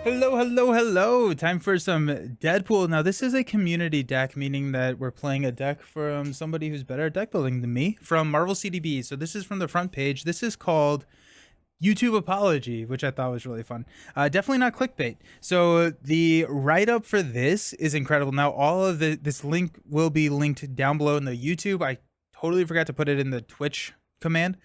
Hello, hello, hello. Time for some Deadpool. Now, this is a community deck, meaning that we're playing a deck from somebody who's better at deck building than me from Marvel CDB. So this is from the front page. This is called YouTube Apology, which I thought was really fun. Definitely not clickbait. So the write-up for this is incredible. Now, all of this link will be linked down below in the YouTube. I totally forgot to put it in the Twitch command,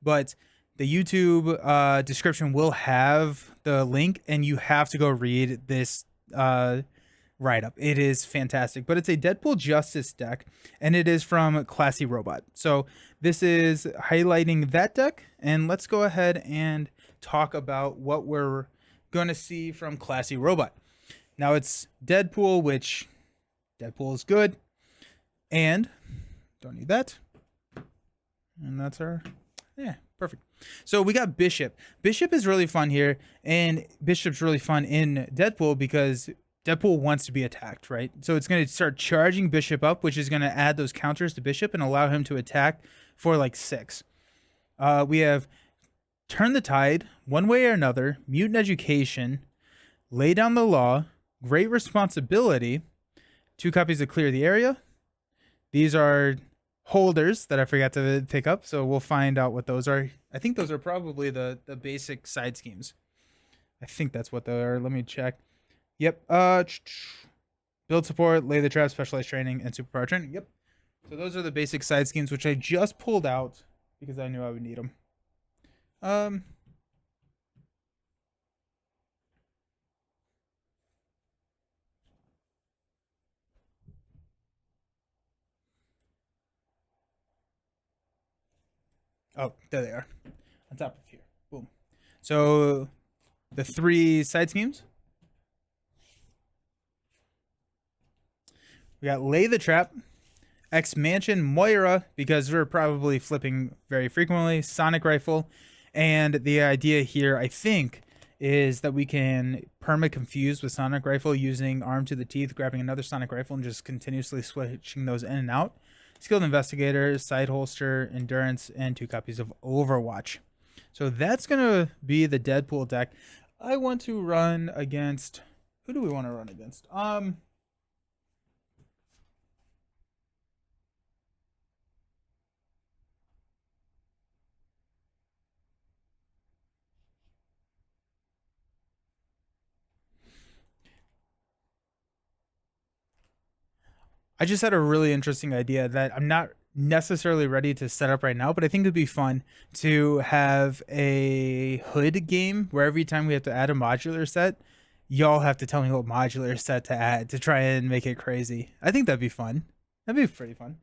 but the YouTube description will have the link, and you have to go read this write up. It is fantastic, but it's a Deadpool Justice deck, and it is from Classy Robot. So this is highlighting that deck, and let's go ahead and talk about what we're going to see from Classy Robot. Now it's Deadpool, which Deadpool is good, and don't need that. And that's our, yeah, perfect. So we got Bishop. Bishop is really fun here, and Bishop's really fun in Deadpool because Deadpool wants to be attacked, right? So it's going to start charging Bishop up, which is going to add those counters to Bishop and allow him to attack for like 6. We have Turn the Tide, One Way or Another, Mutant Education, Lay Down the Law, Great Responsibility, 2 copies of Clear the Area. These are holders that I forgot to pick up, so we'll find out what those are. I think those are probably the basic side schemes. I think that's what they are. Let me check. Yep. Build support, lay the trap, specialized training, and superpower training. Yep. So those are the basic side schemes, which I just pulled out because I knew I would need them. Oh, there they are. On top of here. Boom. So the 3 side schemes. We got Lay the Trap, X Mansion, Moira, because we're probably flipping very frequently, Sonic Rifle, and the idea here, I think, is that we can perma-confuse with Sonic Rifle using Arm to the Teeth, grabbing another Sonic Rifle, and just continuously switching those in and out. Skilled Investigator, Side Holster, Endurance, and 2 copies of Overwatch. So that's going to be the Deadpool deck. I want to run against... Who do we want to run against? I just had a really interesting idea that I'm not necessarily ready to set up right now, but I think it'd be fun to have a hood game where every time we have to add a modular set, y'all have to tell me what modular set to add to try and make it crazy. I think that'd be fun. That'd be pretty fun.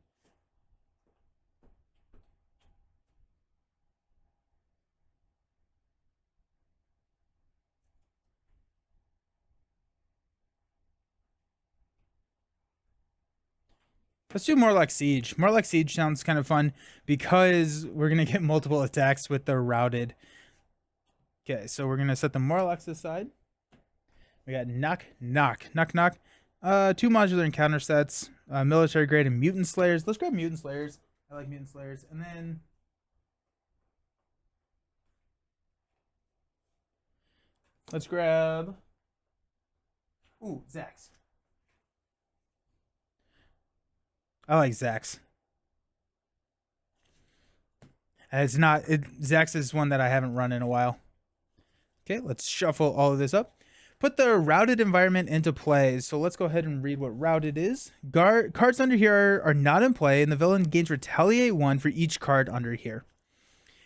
Let's do Morlock Siege. Morlock Siege sounds kind of fun because we're going to get multiple attacks with the routed. Okay, so we're going to set the Morlocks aside. We got Knock, Knock, Knock, Knock. 2 modular encounter sets, military grade and Mutant Slayers. Let's grab Mutant Slayers. I like Mutant Slayers. And then let's grab... Ooh, Zax. I like Zax. It's not... Zax is one that I haven't run in a while. Okay, let's shuffle all of this up. Put the routed environment into play. So let's go ahead and read what routed is. Cards under here are not in play, and the villain gains retaliate 1 for each card under here.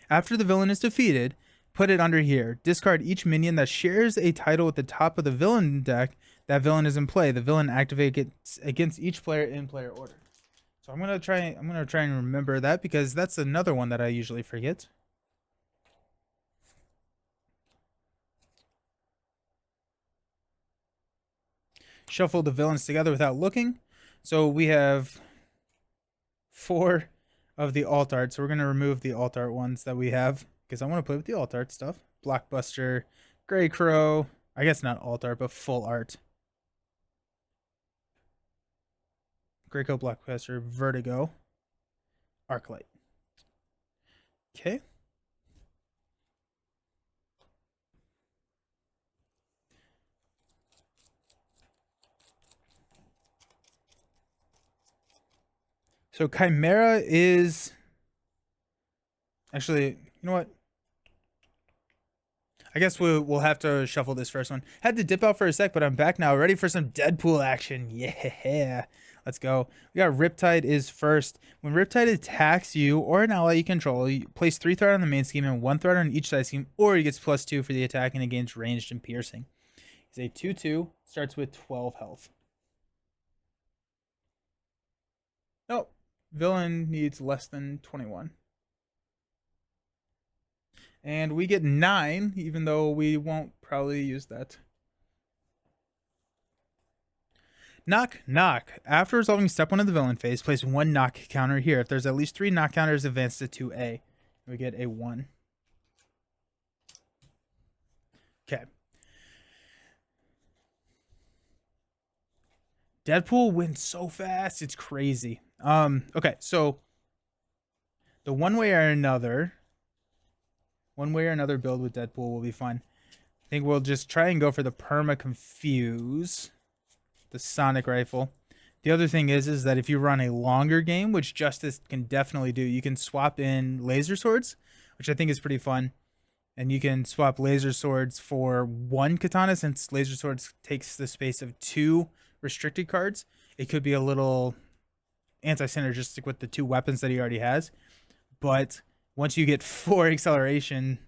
After the villain is defeated, put it under here. Discard each minion that shares a title at the top of the villain deck. That villain is in play. The villain activates against each player in player order. So I'm gonna try and remember that because that's another one that I usually forget. Shuffle the villains together without looking. So we have 4 of the alt art. So we're going to remove the alt art ones that we have because I want to play with the alt art stuff. Blockbuster, Grey Crow. I guess not alt art, but full art. Grey Crow, Blockbuster, Vertigo, Arclight. Okay. So Chimera is actually, you know what? I guess we'll have to shuffle this first one. Had to dip out for a sec, but I'm back now, ready for some Deadpool action. Yeah, let's go. We got Riptide is first. When Riptide attacks you or an ally you control, you place 3 threat on the main scheme and 1 threat on each side scheme, or he gets +2 for the attack and against ranged and piercing. He's a 2/2, starts with 12 health. Nope, villain needs less than 21. And we get 9, even though we won't probably use that. Knock, knock. After resolving step 1 of the villain phase, place 1 knock counter here. If there's at least 3 knock counters, advance to 2A. We get a 1. Okay. Deadpool wins so fast, it's crazy. Okay, so the one way or another build with Deadpool will be fun. I think we'll just try and go for the perma confuse, the sonic rifle. The other thing is that if you run a longer game, which Justice can definitely do, you can swap in laser swords, which I think is pretty fun. And you can swap laser swords for 1 katana, since laser swords takes the space of 2 restricted cards. It could be a little anti-synergistic with the 2 weapons that he already has. But once you get 4 acceleration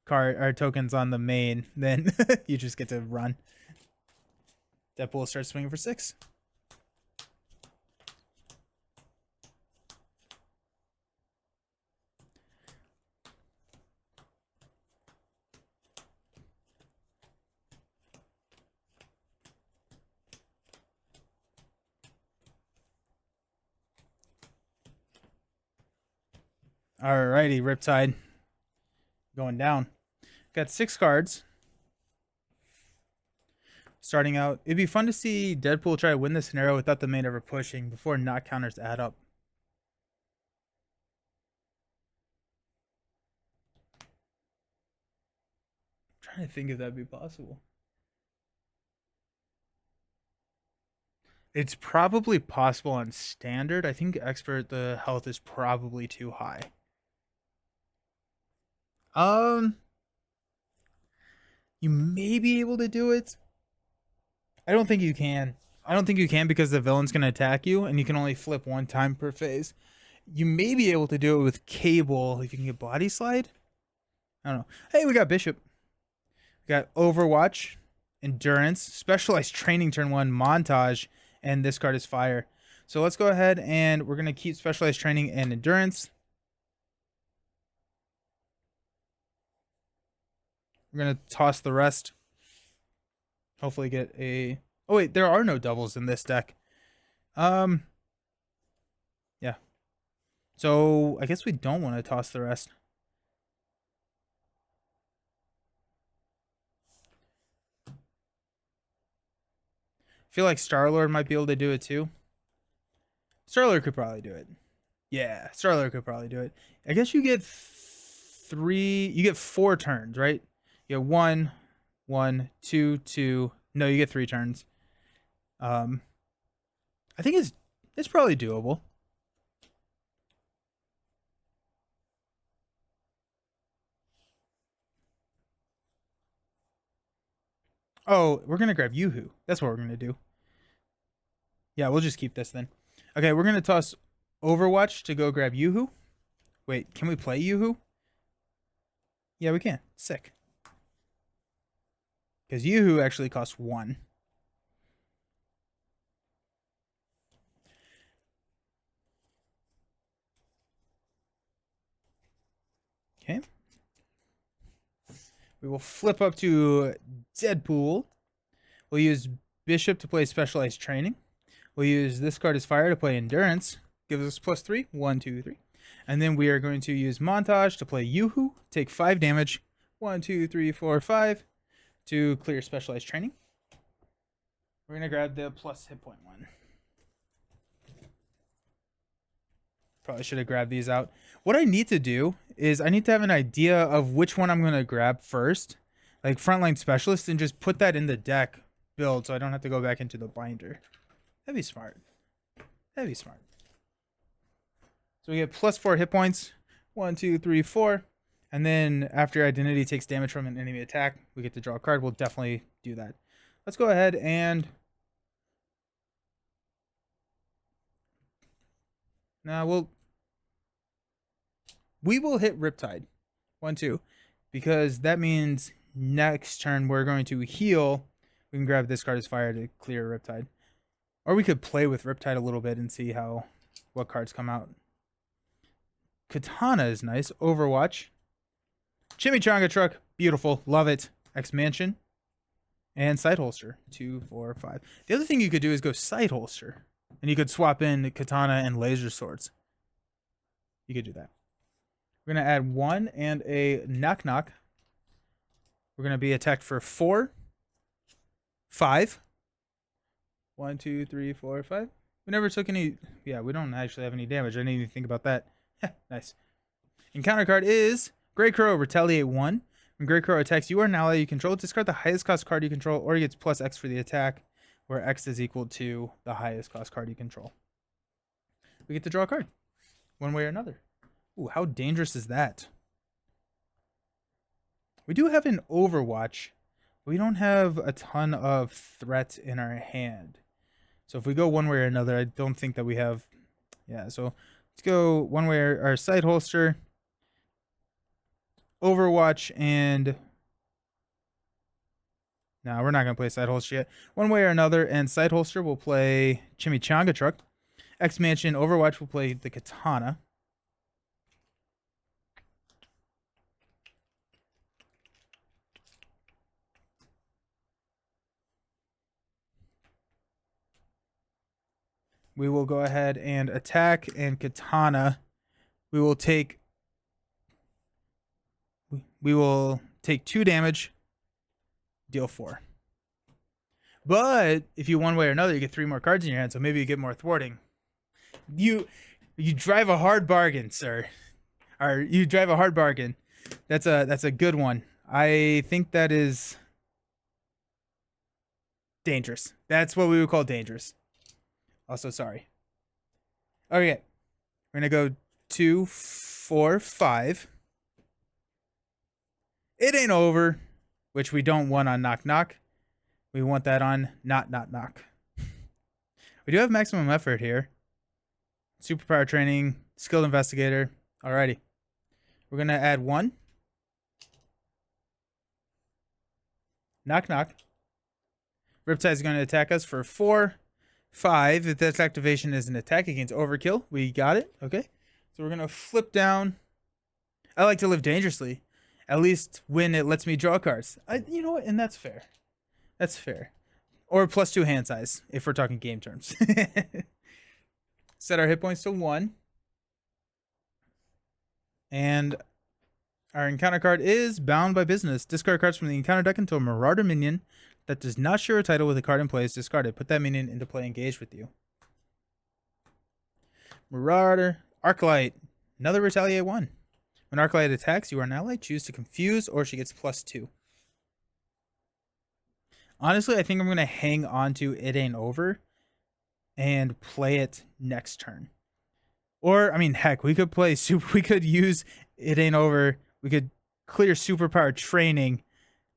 card or tokens on the main, then you just get to run. Deadpool starts swinging for 6. Alrighty, Riptide going down. Got 6 cards. Starting out, it'd be fun to see Deadpool try to win the scenario without the main ever pushing before knock counters add up. I'm trying to think if that'd be possible. It's probably possible on standard. I think expert, the health is probably too high. You may be able to do it. I don't think you can. I don't think you can because the villain's going to attack you and you can only flip 1 time per phase. You may be able to do it with Cable if you can get Body Slide. I don't know. Hey, we got Bishop. We got Overwatch, Endurance, Specialized Training turn 1, Montage, and this card is Fire. So let's go ahead and we're going to keep Specialized Training and Endurance. We're going to toss the rest. Hopefully get a... Oh, wait, there are no doubles in this deck. Yeah. So I guess we don't want to toss the rest. I feel like Star-Lord might be able to do it too. Star-Lord could probably do it. Yeah, Star-Lord could probably do it. I guess you get 4 turns, right? You get 1, 1, 2, 2. No, you get 3 turns. I think it's probably doable. Oh, we're gonna grab Yoo-Hoo. That's what we're gonna do. Yeah, we'll just keep this then. Okay, we're gonna toss Overwatch to go grab Yoo-Hoo. Wait, can we play Yoo-Hoo? Yeah, we can. Sick. Because Yoo-Hoo actually costs 1. Okay. We will flip up to Deadpool. We'll use Bishop to play Specialized Training. We'll use this card as Fire to play Endurance. Gives us +3. 1, 2, 3. And then we are going to use Montage to play Yoo-Hoo. Take 5 damage. 1, 2, 3, 4, 5. To clear Specialized Training. We're going to grab the plus hit point one. Probably should have grabbed these out. What I need to do is I need to have an idea of which one I'm going to grab first. Like Frontline Specialist, and just put that in the deck build so I don't have to go back into the binder. That'd be smart. That'd be smart. So we get +4 hit points. 1, 2, 3, 4. And then after identity takes damage from an enemy attack, we get to draw a card. We'll definitely do that. Let's go ahead and now we will hit Riptide. 1, 2. Because that means next turn we're going to heal. We can grab this card as fire to clear Riptide. Or we could play with Riptide a little bit and see what cards come out. Katana is nice. Overwatch. Chimichanga Truck. Beautiful. Love it. X-Mansion. And Side Holster. 2, 4, 5. The other thing you could do is go Side Holster. And you could swap in Katana and Laser Swords. You could do that. We're going to add 1 and a Knock Knock. We're going to be attacked for 4, 5. 1, 2, 3, 4, 5. We never took any... Yeah, we don't actually have any damage. I didn't even think about that. Nice. Encounter card is Grey Crow, Retaliate 1. When Grey Crow attacks you or an ally you control, discard the highest cost card you control, or he gets +X for the attack, where X is equal to the highest cost card you control. We get to draw a card, one way or another. Ooh, how dangerous is that? We do have an Overwatch. We don't have a ton of threat in our hand. So if we go one way or another, I don't think that we have... Yeah, so let's go one way or our Side Holster, Overwatch, and... No, we're not going to play Side Holster yet. One way or another, and Side Holster will play Chimichanga Truck. X-Mansion, Overwatch will play the Katana. We will go ahead and attack, and Katana. We will take 2 damage, deal 4. But if you one way or another, you get 3 more cards in your hand, so maybe you get more thwarting. You drive a hard bargain, sir. Or you drive a hard bargain. That's a good one. I think that is dangerous. That's what we would call dangerous. Also, sorry. Okay. We're going to go 2, 4, 5. It ain't over, which we don't want on Knock Knock. We want that on Not Knock. We do have maximum effort here. Superpower training, skilled investigator. Alrighty. We're going to add 1. Knock Knock. Riptide is going to attack us for 4, 5. If this activation is an attack against Overkill, we got it. Okay. So we're going to flip down. I like to live dangerously. At least when it lets me draw cards. You know what? And that's fair. That's fair. Or +2 hand size, if we're talking game terms. Set our hit points to 1. And our encounter card is Bound by Business. Discard cards from the encounter deck until a Marauder minion that does not share a title with a card in play is discarded. Put that minion into play, engaged with you. Marauder, Arclight, another Retaliate 1. When Arclight attacks, you are an ally. Choose to confuse, or she gets +2. Honestly, I think I'm going to hang on to It Ain't Over and play it next turn. Or, I mean, heck, we could play we could use It Ain't Over. We could clear Superpower Training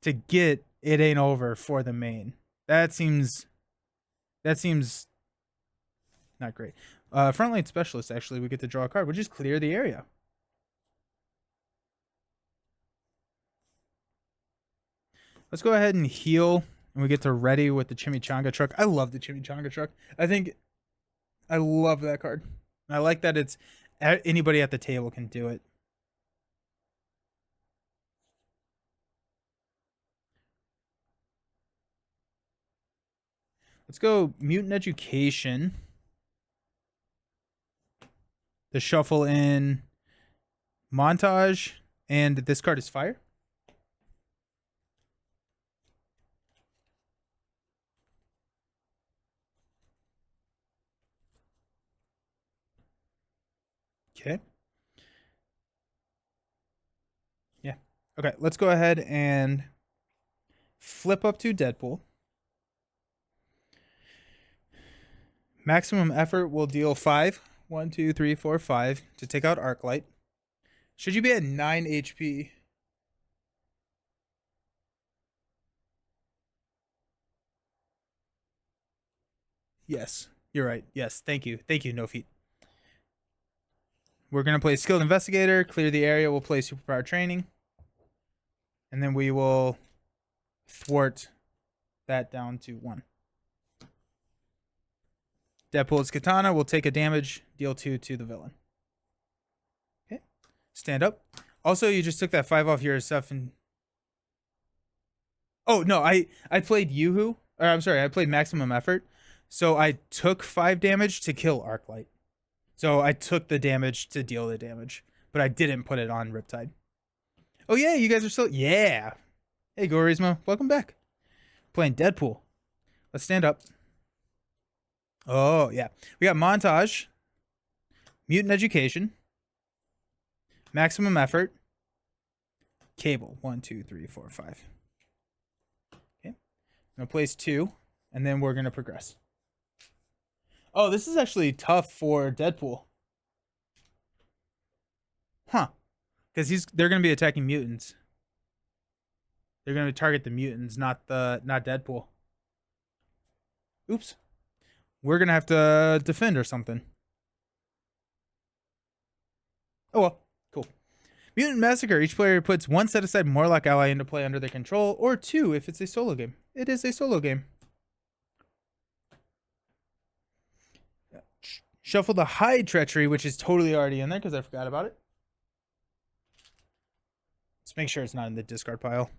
to get It Ain't Over for the main. That seems not great. Frontline Specialist, actually, we get to draw a card. We'll just clear the area. Let's go ahead and heal, and we get to ready with the Chimichanga Truck. I love the Chimichanga Truck. I love that card. I like that it's anybody at the table can do it. Let's go Mutant Education. The shuffle in Montage, and this card is fire. Okay. Yeah. Okay, let's go ahead and flip up to Deadpool. Maximum effort will deal 5. 1, 2, 3, 4, 5 to take out Arclight. Should you be at 9 HP? Yes, you're right. Yes, thank you. Thank you, No Feet. We're going to play Skilled Investigator, clear the area. We'll play Superpower Training. And then we will thwart that down to 1. Deadpool's Katana will take a damage, deal 2 to the villain. Okay, stand up. Also, you just took that 5 off your stuff and... Oh, no, I played Yoo-Hoo. Or, I'm sorry, I played Maximum Effort. So I took 5 damage to kill Arclight. So I took the damage to deal the damage. But I didn't put it on Riptide. Oh, yeah, you guys are still... Yeah. Hey, Gorisma. Welcome back. Playing Deadpool. Let's stand up. Oh, yeah. We got Montage. Mutant Education. Maximum Effort. Cable. 1, 2, 3, 4, 5. Okay. I'm going to place 2. And then we're going to progress. Oh, this is actually tough for Deadpool. Huh. Because they're going to be attacking mutants. They're going to target the mutants, not Deadpool. Oops. We're going to have to defend or something. Oh, well. Cool. Mutant Massacre. Each player puts 1 set-aside Morlock ally into play under their control, or 2 if it's a solo game. It is a solo game. Shuffle the Hide Treachery, which is totally already in there because I forgot about it. Let's make sure it's not in the discard pile.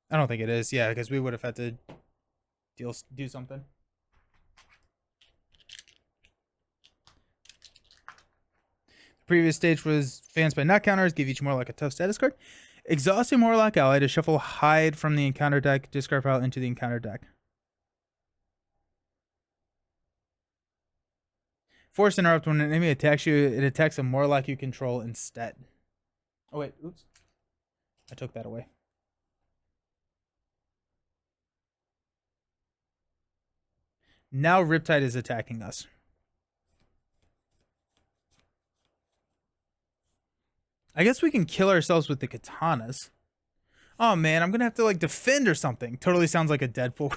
I don't think it is. Yeah, because we would have had to do something. The previous stage was fans by knock counters. Give each Morlock a tough status card. Exhaust a Morlock ally to shuffle Hide from the encounter deck, discard pile into the encounter deck. Force interrupt when an enemy attacks you. It attacks a Morlock you control instead. Oh, wait. Oops. I took that away. Now Riptide is attacking us. I guess we can kill ourselves with the katanas. Oh, man. I'm going to have to, like, defend or something. Totally sounds like a Deadpool.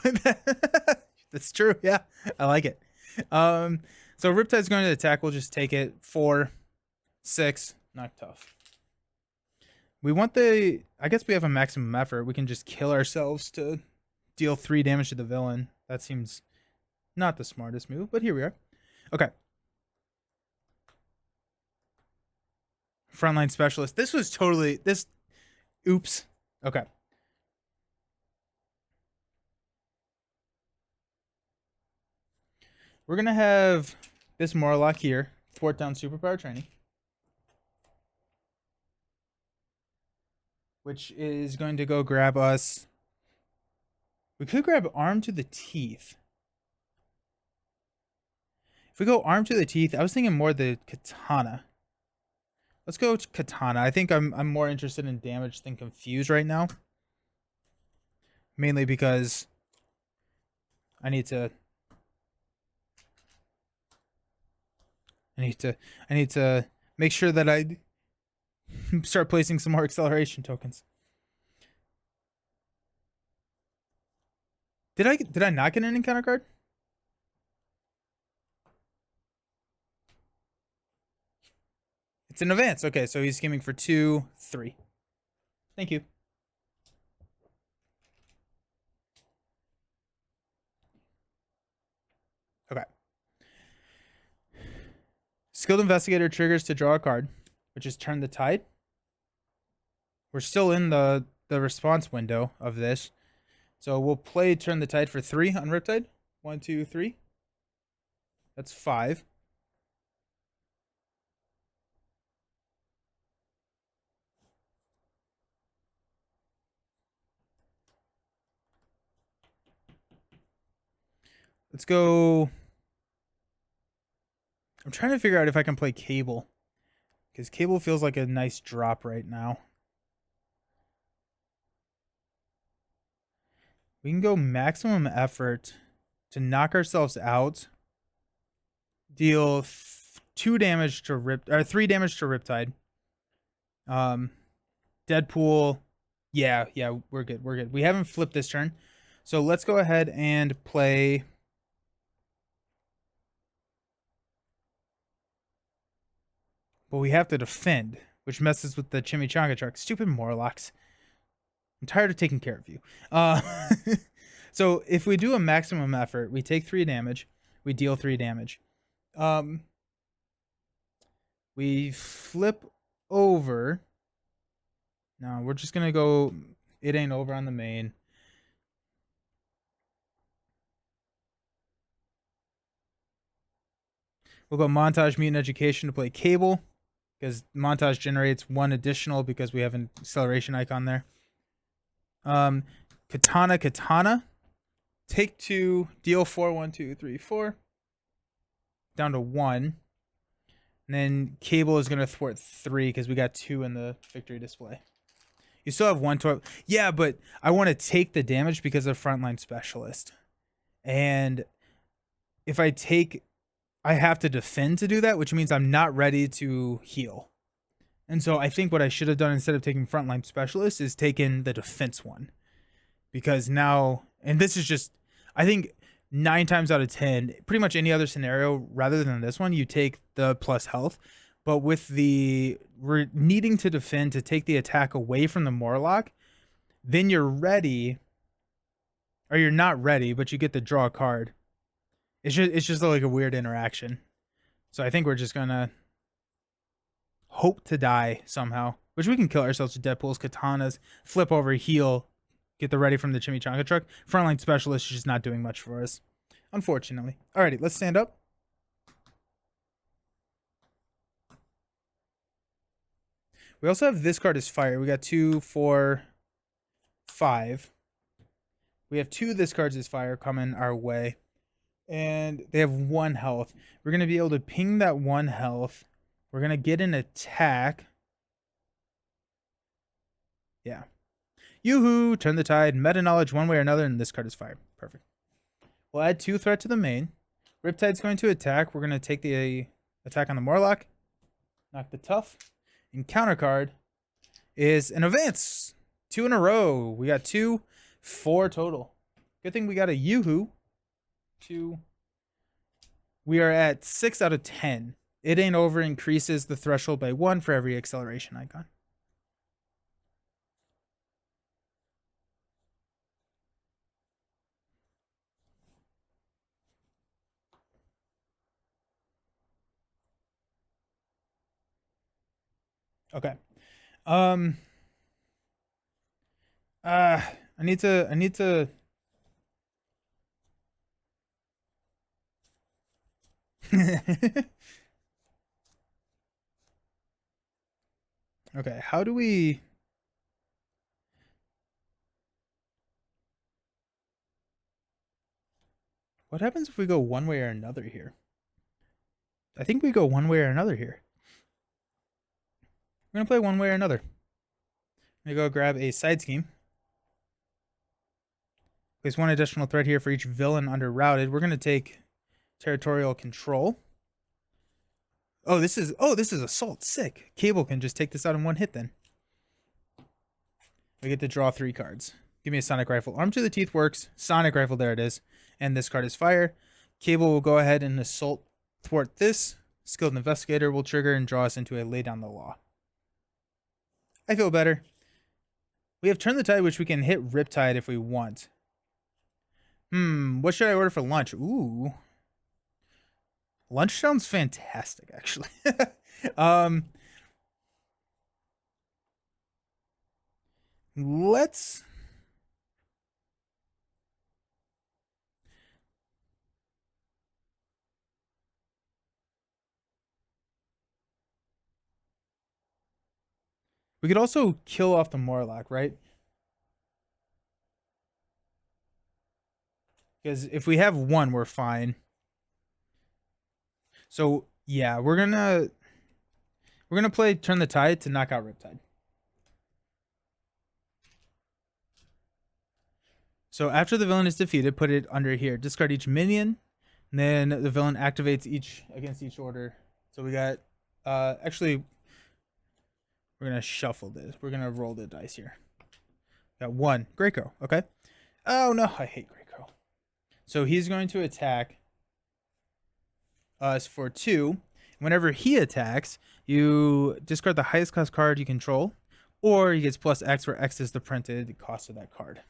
That's true. Yeah. I like it. So Riptide's going to attack. We'll just take it. 4, 6. Not tough. We want the... I guess we have a maximum effort. We can just kill ourselves to deal 3 damage to the villain. That seems not the smartest move, but here we are. Okay. Frontline Specialist. This was totally... This... Oops. Okay. We're going to have this Morlock here. Thwart down Superpower Training. Which is going to go grab us... We could grab Arm to the Teeth. If we go Arm to the Teeth, I was thinking more the Katana. Let's go Katana. I think I'm more interested in damage than Confuse right now. Mainly because I need to make sure that I start placing some more acceleration tokens. Did I not get an encounter card? It's an advance. Okay, so he's scheming for 2, 3. Thank you. Okay. Skilled Investigator triggers to draw a card, which is Turn the Tide. We're still in the response window of this. So we'll play Turn the Tide for 3 on Riptide. 1, 2, 3. That's 5. Let's go. I'm trying to figure out if I can play Cable. Because Cable feels like a nice drop right now. We can go Maximum Effort to knock ourselves out. Deal 2 damage to or 3 damage to Riptide. Deadpool. Yeah, we're good. We're good. We haven't flipped this turn. So let's go ahead and play. But we have to defend, which messes with the chimichanga truck. Stupid Morlocks. I'm tired of taking care of you. So if we do a maximum effort, we take 3 damage. We deal 3 damage. We flip over. No, we're just gonna go. It ain't over on the main. We'll go Montage Mutant Education to play Cable, because Montage generates 1 additional because we have an acceleration icon there. Katana. Take 2, deal 4, 1, 2, 3, 4. Down to 1. And then Cable is going to thwart 3 because we got 2 in the victory display. You still have 1 to. Yeah, but I want to take the damage because of Frontline Specialist. And if I take, I have to defend to do that, which means I'm not ready to heal. And so I think what I should have done instead of taking Frontline Specialist is taken the defense one. Because now, and this is just, I think 9 times out of 10, pretty much any other scenario rather than this one, you take the plus health. But with the needing to defend to take the attack away from the Morlock, then you're ready, or you're not ready, but you get to draw a card. It's just like a weird interaction. So I think we're just gonna hope to die somehow, which we can kill ourselves with Deadpool's katanas, flip over, heal, get the ready from the chimichanga truck. Frontline Specialist is just not doing much for us, unfortunately. Alrighty, let's stand up. We also have this card as fire. We got 2, 4, 5. We have 2 this cards as fire coming our way. And they have 1 health. We're going to be able to ping that 1 health. We're going to get an attack. Yeah. Yoo-hoo! Turn the tide. Meta knowledge one way or another, and this card is fire. Perfect. We'll add 2 threat to the main. Riptide's going to attack. We're going to take the attack on the Morlock. Knock the tough. And counter card is an advance. 2 in a row. We got 2, 4 total. Good thing we got a Yoo-hoo. 2. We are at 6 out of 10. It ain't over increases the threshold by 1 for every acceleration icon. Okay. I need to Okay, how do we What happens if we go one way or another here? I think we go one way or another here. We're going to play one way or another. I'm going to go grab a side scheme. Place 1 additional threat here for each villain under routed. We're going to take territorial control. Oh, this is assault. Sick. Cable can just take this out in 1 hit then. We get to draw 3 cards. Give me a sonic rifle. Arm to the teeth works. Sonic rifle, there it is. And this card is fire. Cable will go ahead and assault thwart this. Skilled investigator will trigger and draw us into a lay down the law. I feel better. We have Turn the Tide, which we can hit Riptide if we want. What should I order for lunch? Ooh. Lunch sounds fantastic, actually. Let's... We could also kill off the Morlock, right? Because if we have 1, we're fine. So yeah, we're gonna play Turn the Tide to knock out Riptide. So after the villain is defeated, put it under here. Discard each minion, and then the villain activates against each order So we got, actually, we're gonna shuffle this. We're gonna roll the dice here. Got 1, Grey Crow. Okay. Oh no, I hate Grey Crow. So he's going to attack us for 2. Whenever he attacks, you discard the highest cost card you control, or he gets plus X, where X is the printed cost of that card.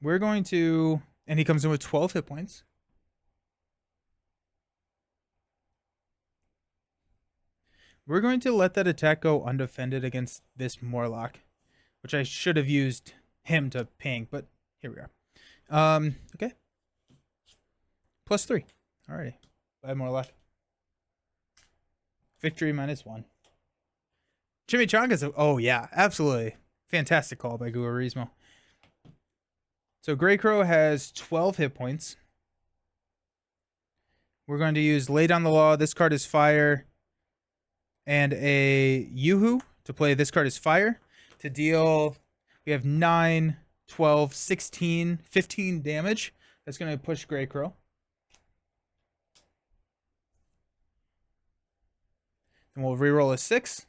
We're going to, and he comes in with 12 hit points. We're going to let that attack go undefended against this Morlock, which I should have used him to ping, but here we are. Okay. +3. Alrighty. Bye, Morlock. Victory -1. Chimichangas. Oh, yeah. Absolutely. Fantastic call by Guarismo. So Grey Crow has 12 hit points. We're going to use Lay Down the Law. This card is fire. And a Yoo-Hoo to play. This card is fire. To deal, we have 9, 12, 16, 15 damage. That's going to push Grey Crow. And we'll reroll a 6.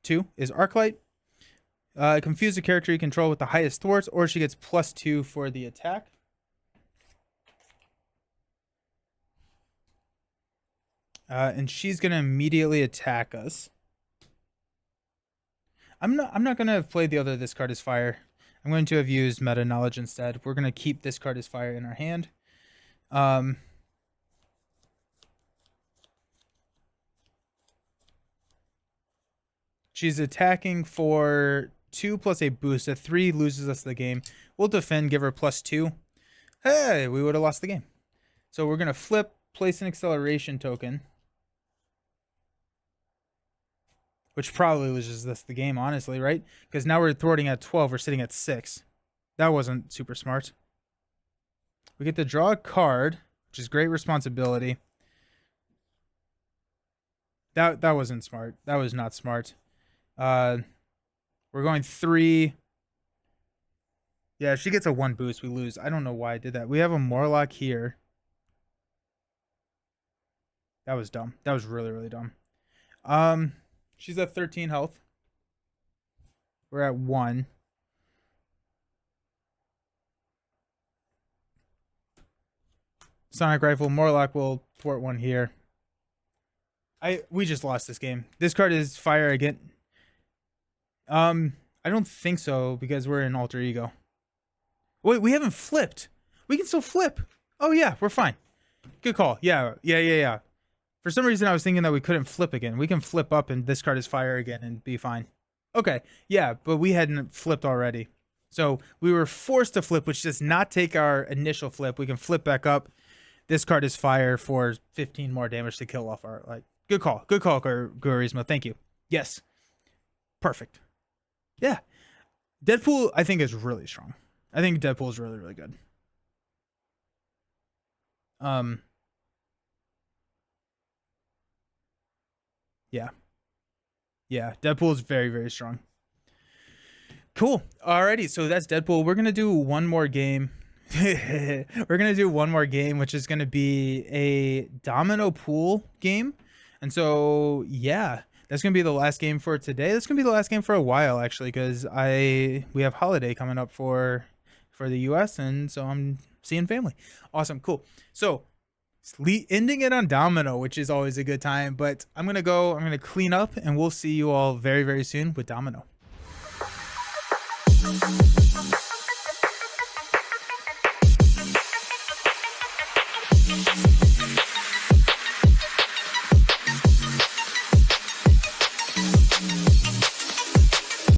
Two is Arclight. Confuse the character you control with the highest thwarts, or she gets +2 for the attack. And she's gonna immediately attack us. I'm not gonna have played the other this card is fire. I'm going to have used meta knowledge instead. We're gonna keep this card is fire in our hand. She's attacking for 2 plus a boost. A 3 loses us the game. We'll defend, give her +2. Hey, we would have lost the game. So we're gonna flip, place an acceleration token, which probably loses us the game, honestly, right? Because now we're thwarting at 12. We're sitting at 6. That wasn't super smart. We get to draw a card, which is great responsibility. That wasn't smart. That was not smart. We're going 3. Yeah, if she gets a 1 boost, we lose. I don't know why I did that. We have a Morlock here. That was dumb. That was really, really dumb. She's at 13 health. We're at 1. Sonic Rifle. Morlock will thwart 1 here. We just lost this game. This card is fire again. I don't think so, because we're in Alter Ego. Wait, we haven't flipped. We can still flip. Oh yeah, we're fine. Good call. Yeah. For some reason, I was thinking that we couldn't flip again. We can flip up and this card is fire again and be fine. Okay, yeah, but we hadn't flipped already. So we were forced to flip, which does not take our initial flip. We can flip back up. This card is fire for 15 more damage to kill off our, like, good call. Good call, Guarismo. Thank you. Yes. Perfect. Yeah. Deadpool, I think, is really strong. I think Deadpool is really, really good. Yeah, Deadpool is very, very strong. Cool. Alrighty, so that's Deadpool. We're gonna do one more game. We're gonna do one more game, which is gonna be a domino pool game. And so, yeah, that's gonna be the last game for today. That's gonna be the last game for a while, actually, because we have holiday coming up for the US, and so I'm seeing family. Awesome, cool. So ending it on domino, which is always a good time, but I'm gonna clean up, and we'll see you all very, very soon with domino.